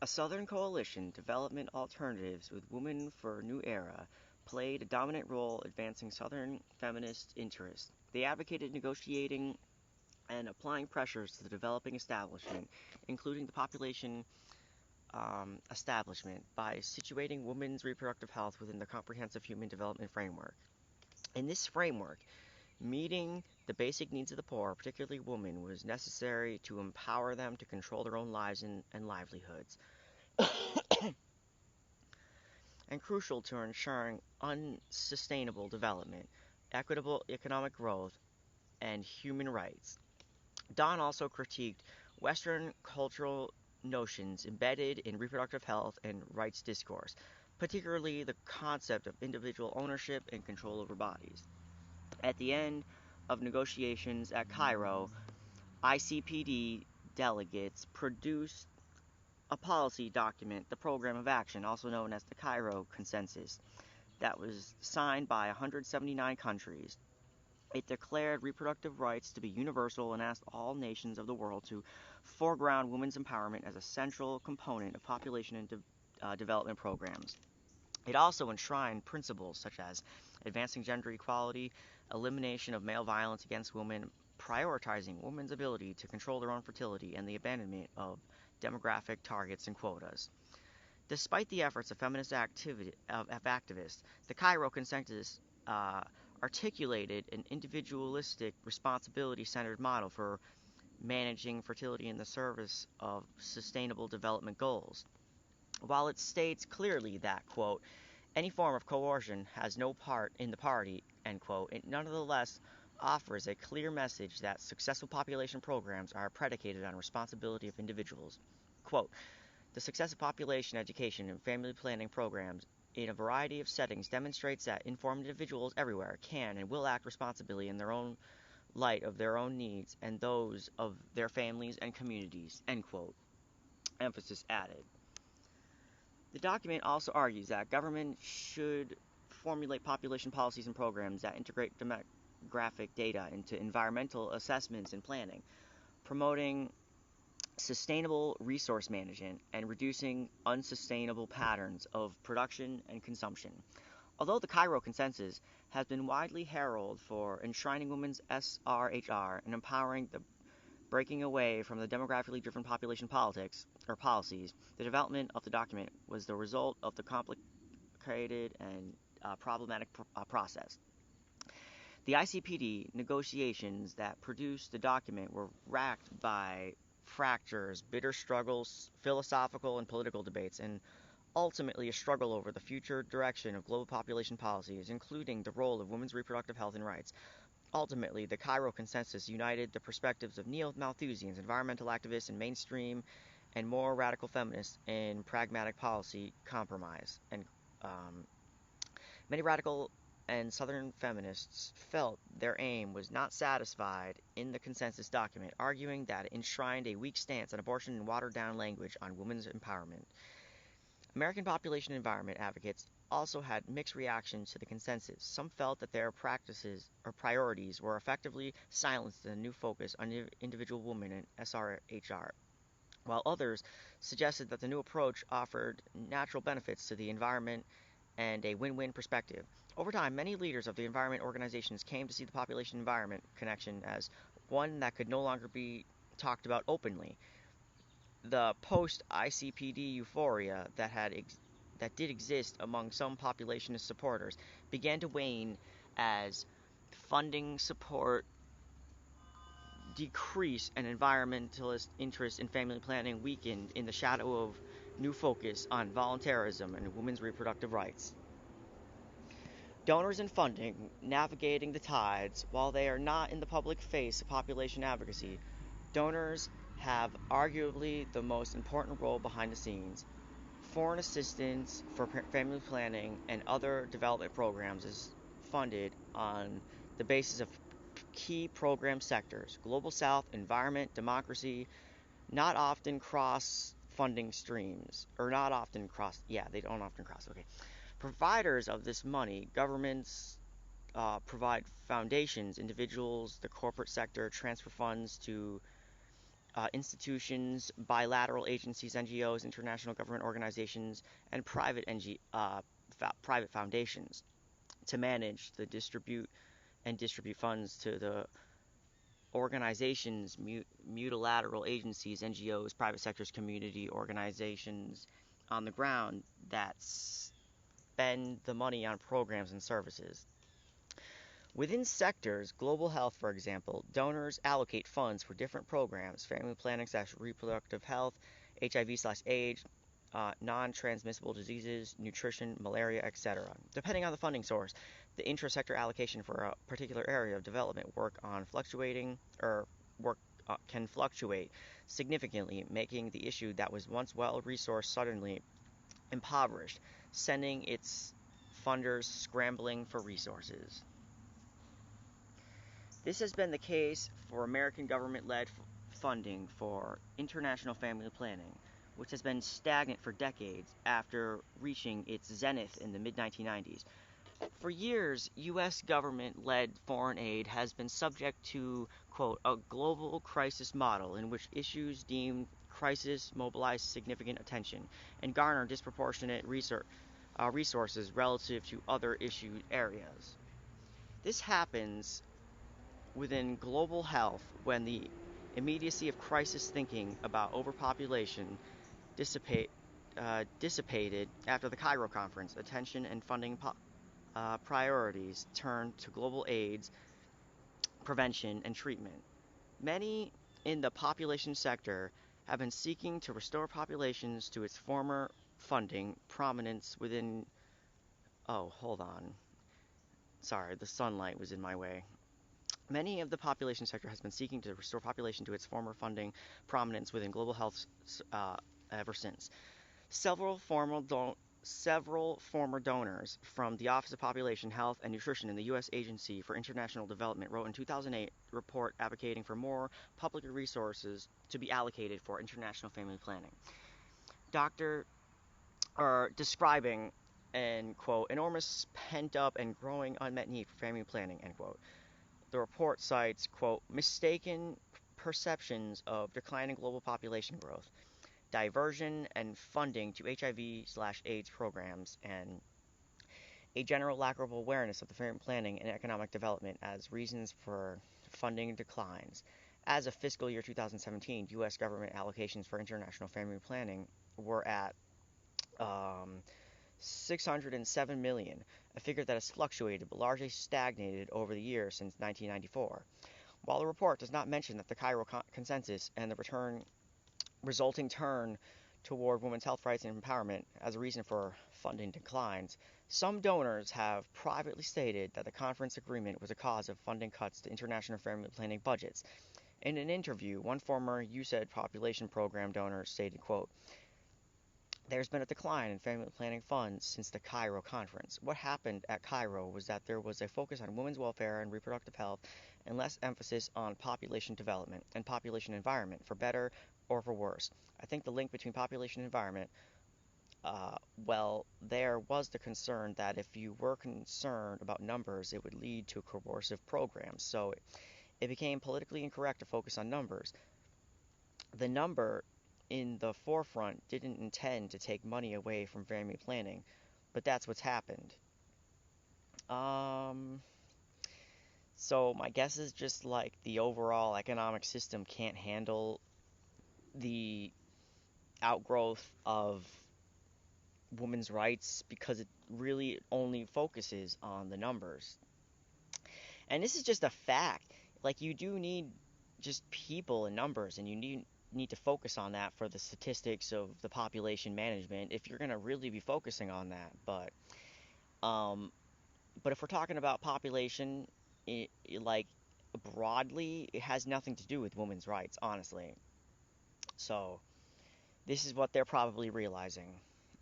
A Southern coalition, Development Alternatives with Women for a New Era, played a dominant role advancing Southern feminist interests. They advocated negotiating and applying pressures to the developing establishment, including the population establishment, by situating women's reproductive health within the comprehensive human development framework. In this framework, meeting the basic needs of the poor, particularly women, was necessary to empower them to control their own lives and livelihoods, and crucial to ensuring unsustainable development, equitable economic growth, and human rights. Don also critiqued Western cultural notions embedded in reproductive health and rights discourse, particularly the concept of individual ownership and control over bodies. At the end of negotiations at Cairo, ICPD delegates produced a policy document, the Program of Action, also known as the Cairo Consensus, that was signed by 179 countries. It declared reproductive rights to be universal and asked all nations of the world to foreground women's empowerment as a central component of population and development programs. It also enshrined principles such as advancing gender equality, elimination of male violence against women, prioritizing women's ability to control their own fertility, and the abandonment of demographic targets and quotas. Despite the efforts of activists, the Cairo Consensus articulated an individualistic, responsibility-centered model for managing fertility in the service of sustainable development goals. While it states clearly that, quote, any form of coercion has no part in the party, end quote, it nonetheless offers a clear message that successful population programs are predicated on responsibility of individuals. Quote, the success of population education and family planning programs in a variety of settings demonstrates that informed individuals everywhere can and will act responsibly in their own light of their own needs and those of their families and communities, end quote. Emphasis added. The document also argues that government should formulate population policies and programs that integrate demographic data into environmental assessments and planning, promoting sustainable resource management and reducing unsustainable patterns of production and consumption. Although the Cairo Consensus has been widely heralded for enshrining women's SRHR and empowering the breaking away from the demographically driven population politics or policies, the development of the document was the result of the complicated and problematic process. The ICPD negotiations that produced the document were racked by fractures, bitter struggles, philosophical and political debates, and ultimately a struggle over the future direction of global population policies, including the role of women's reproductive health and rights. Ultimately, the Cairo Consensus united the perspectives of neo-Malthusians, environmental activists, and mainstream and more radical feminists in pragmatic policy compromise. And many radical and Southern feminists felt their aim was not satisfied in the consensus document, arguing that it enshrined a weak stance on abortion and watered-down language on women's empowerment. American population environment advocates also had mixed reactions to the consensus. Some felt that their practices or priorities were effectively silenced in a new focus on individual women and SRHR, while others suggested that the new approach offered natural benefits to the environment and a win-win perspective. Over time, many leaders of the environment organizations came to see the population-environment connection as one that could no longer be talked about openly. The post-ICPD euphoria that did exist among some populationist supporters began to wane as funding support decreased and environmentalist interest in family planning weakened in the shadow of new focus on voluntarism and women's reproductive rights. Donors and funding navigating the tides. While they are not in the public face of population advocacy, donors have arguably the most important role behind the scenes. Foreign assistance for family planning and other development programs is funded on the basis of key program sectors: Global South, environment, democracy, not often cross funding streams, or not often cross, yeah, they don't often cross, okay. Providers of this money, governments provide foundations, individuals, the corporate sector transfer funds to institutions, bilateral agencies, NGOs, international government organizations, and private foundations to manage the distribute funds to the organizations, multilateral agencies, NGOs, private sectors, community organizations on the ground that spend the money on programs and services. Within sectors, global health, for example, donors allocate funds for different programs, family planning / reproductive health, HIV/AIDS, non-transmissible diseases, nutrition, malaria, etc. Depending on the funding source, the intra-sector allocation for a particular area of development work can fluctuate significantly, making the issue that was once well-resourced suddenly impoverished, sending its funders scrambling for resources. This has been the case for American government-led funding for international family planning, which has been stagnant for decades after reaching its zenith in the mid-1990s. For years, U.S. government-led foreign aid has been subject to, quote, a global crisis model in which issues deemed crisis mobilize significant attention and garner disproportionate resources relative to other issued areas. This happens within global health when the immediacy of crisis thinking about overpopulation dissipated after the Cairo conference. Attention and funding priorities turned to global AIDS, prevention, and treatment. Many in the population sector have been seeking to restore populations to its former funding prominence within. Oh, hold on. Sorry, the sunlight was in my way. Many of the population sector has been seeking to restore population to its former funding prominence within global health ever since. Several former donors from the Office of Population Health and Nutrition in the U.S. Agency for International Development wrote in 2008 a report advocating for more public resources to be allocated for international family planning. Describing an, quote, enormous pent-up and growing unmet need for family planning, end quote. The report cites, quote, mistaken perceptions of declining global population growth, diversion and funding to HIV/AIDS programs, and a general lack of awareness of the family planning and economic development as reasons for funding declines. As of fiscal year 2017, U.S. government allocations for international family planning were at 607 million, a figure that has fluctuated but largely stagnated over the years since 1994. While the report does not mention that the Cairo consensus and the resulting turn toward women's health rights and empowerment as a reason for funding declines, some donors have privately stated that the conference agreement was a cause of funding cuts to international family planning budgets. In an interview, one former USAID population program donor stated, quote, there's been a decline in family planning funds since the Cairo conference. What happened at Cairo was that there was a focus on women's welfare and reproductive health and less emphasis on population development and population environment, for better or for worse. I think the link between population and environment, there was the concern that if you were concerned about numbers, it would lead to coercive programs. So it became politically incorrect to focus on numbers. The number in the forefront didn't intend to take money away from family planning, but that's what's happened. So my guess is just like the overall economic system can't handle the outgrowth of women's rights because it really only focuses on the numbers. And this is just a fact. Like, you do need just people and numbers, and you need to focus on that for the statistics of the population management if you're going to really be focusing on that. But if we're talking about population, like broadly, it has nothing to do with women's rights, honestly. So this is what they're probably realizing.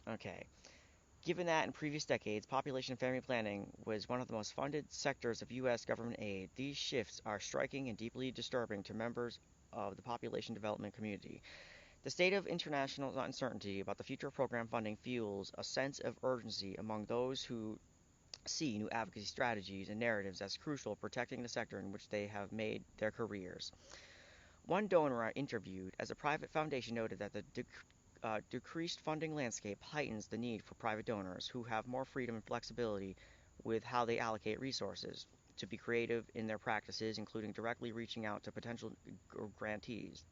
Okay. Given that in previous decades, population and family planning was one of the most funded sectors of U.S. government aid, these shifts are striking and deeply disturbing to members of the population development community. The state of international uncertainty about the future of program funding fuels a sense of urgency among those who see new advocacy strategies and narratives as crucial protecting the sector in which they have made their careers. One donor I interviewed as a private foundation noted that the decreased funding landscape heightens the need for private donors who have more freedom and flexibility with how they allocate resources to be creative in their practices, including directly reaching out to potential grantees.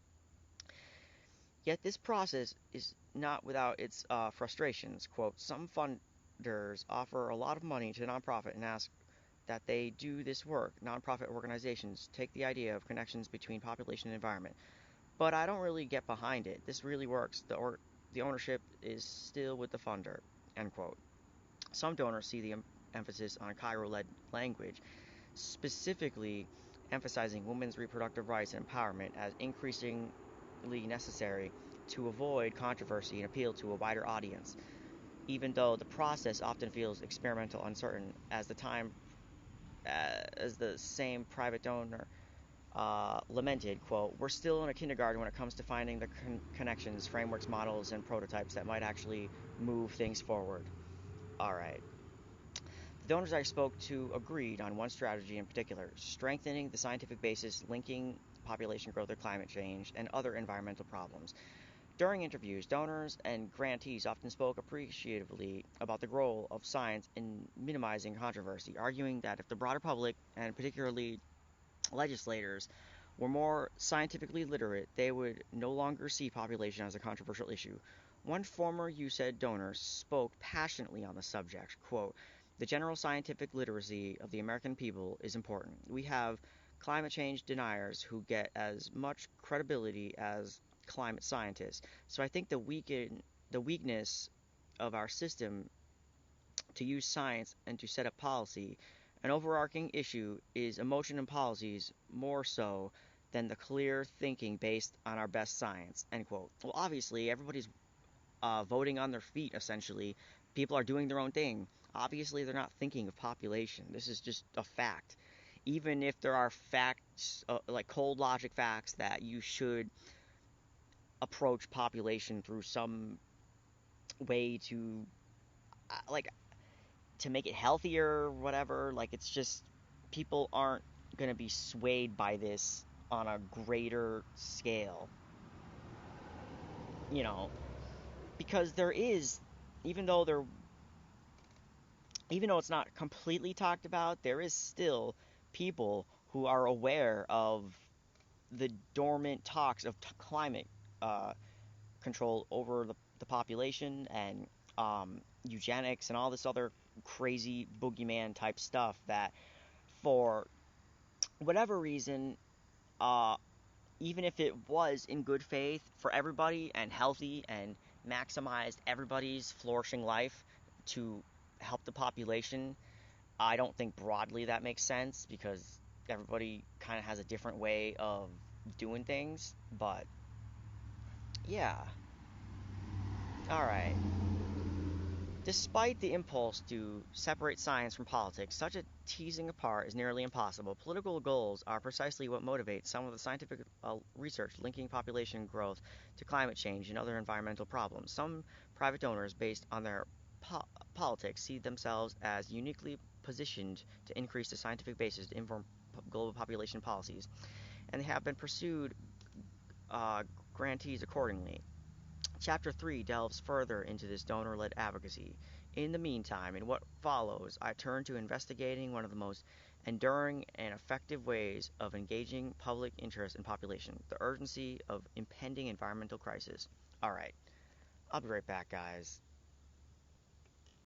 Yet this process is not without its frustrations. Quote, some funders offer a lot of money to nonprofit and ask that they do this work. Nonprofit organizations take the idea of connections between population and environment, but I don't really get behind it. This really works. The ownership is still with the funder. End quote. Some donors see the emphasis on Cairo-led language, specifically emphasizing women's reproductive rights and empowerment as increasingly necessary to avoid controversy and appeal to a wider audience, even though the process often feels experimental, uncertain, as the same private donor lamented, quote, we're still in a kindergarten when it comes to finding the connections, frameworks, models, and prototypes that might actually move things forward. All right. The donors I spoke to agreed on one strategy in particular, strengthening the scientific basis linking population growth or climate change and other environmental problems. During interviews, donors and grantees often spoke appreciatively about the role of science in minimizing controversy, arguing that if the broader public, and particularly legislators, were more scientifically literate, they would no longer see population as a controversial issue. One former USAID donor spoke passionately on the subject. Quote, the general scientific literacy of the American people is important. We have climate change deniers who get as much credibility as climate scientists. So I think the weakness of our system to use science and to set up policy, an overarching issue is emotion and policies more so than the clear thinking based on our best science. End quote. Well, obviously, everybody's voting on their feet, essentially. People are doing their own thing. Obviously, they're not thinking of population. This is just a fact. Even if there are facts, like cold logic facts, that you should approach population through some way to, like, to make it healthier or whatever. Like, it's just people aren't going to be swayed by this on a greater scale, you know, because there is, even though there, even though it's not completely talked about, there is still people who are aware of the dormant talks of climate uh, control over the population and eugenics and all this other crazy boogeyman type stuff that for whatever reason, uh, even if it was in good faith for everybody and healthy and maximized everybody's flourishing life to help the population, I don't think broadly that makes sense because everybody kind of has a different way of doing things. But yeah, all right. Despite the impulse to separate science from politics, such a teasing apart is nearly impossible. Political goals are precisely what motivate some of the scientific research linking population growth to climate change and other environmental problems. Some private donors, based on their politics, see themselves as uniquely positioned to increase the scientific basis to inform global population policies, and they have been pursued uh, grantees accordingly. Chapter 3 delves further into this donor led advocacy. In the meantime, in what follows, I turn to investigating one of the most enduring and effective ways of engaging public interest in population, the urgency of impending environmental crisis. Alright, I'll be right back, guys.